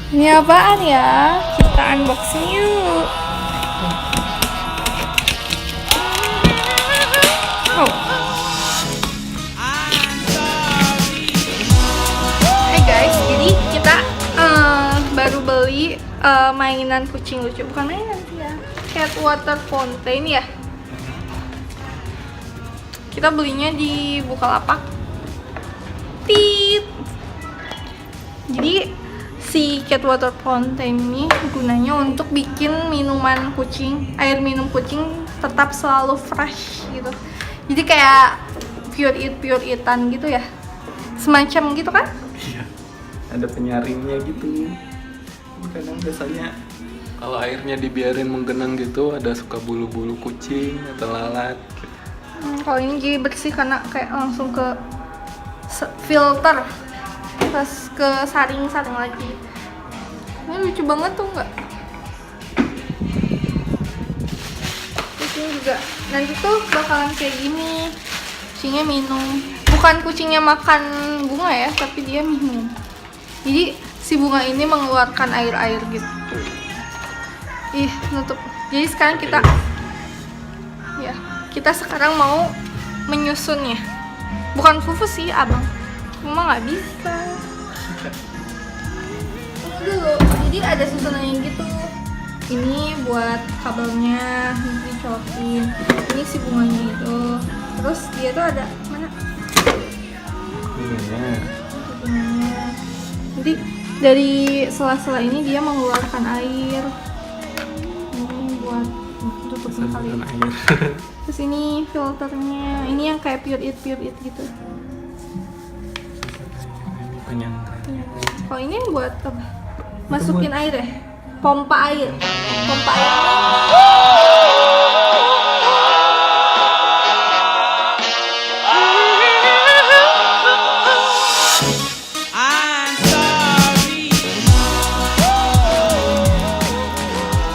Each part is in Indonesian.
Ini apaan ya? Kita unboxing yuk. Oh. Hai guys, jadi kita baru beli mainan kucing lucu. Bukan mainan sih ya, cat water fountain ya. Kita belinya di Bukalapak. Tit. Jadi si cat water fountain ini gunanya untuk bikin minuman kucing, air minum kucing tetap selalu fresh gitu. Jadi kayak pure eatan gitu ya, semacam gitu kan? Iya, ada penyaringnya gitu. Kadang biasanya kalau airnya dibiarin menggenang gitu ada suka bulu-bulu kucing atau lalat gitu. Kalau ini jadi bersih karena kayak langsung ke filter, terus ke saring lagi. Ini lucu banget tuh nggak? Terus ini juga nanti tuh bakalan kayak gini, kucingnya minum. Bukan kucingnya makan bunga ya, tapi dia minum. Jadi si bunga ini mengeluarkan air gitu. Ih, nutup. Jadi sekarang kita sekarang mau menyusunnya. Bukan fufu sih, abang. Cuma nggak bisa. Dulu, jadi ada susunannya gitu. Ini buat kabelnya, ini dicolokin. Ini si bunganya itu. Terus dia tuh ada mana? Bunganya. Jadi dari sela-sela ini dia mengeluarkan air. Ini buat tutupin kali. Terus ini filternya. Ini yang kayak pure eat gitu. Penyangga. Kalau ini buat apa? Masukin air ya? Pompa air.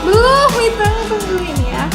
Belum, Mita, tunggu ini ya.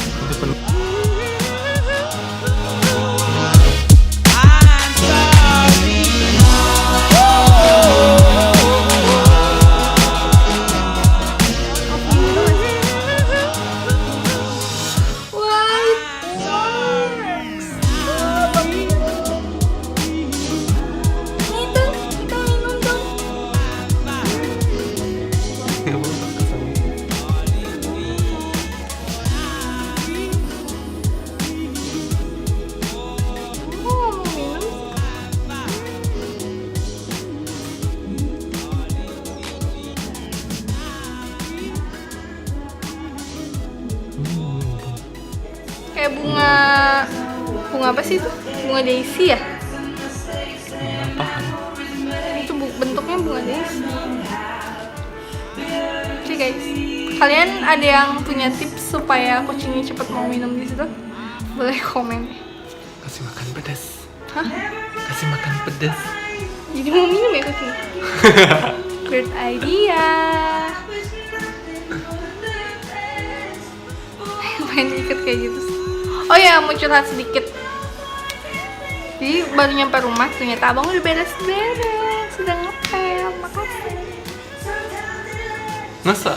Kayak bunga apa sih itu? Bunga daisy ya? Paham. Itu bentuknya bunga daisy. Oke guys, kalian ada yang punya tips supaya kucingnya cepet mau minum di situ? Boleh komen. Kasih makan pedas. Hah? Kasih makan pedas. Jadi mau minum ya kucing? Great idea. Main ikat kayak gitu sih. Oh ya, mau curhat sedikit. Jadi baru nyampe rumah, ternyata abang udah beres-beres, sudah ngepel. Makasih. Masa?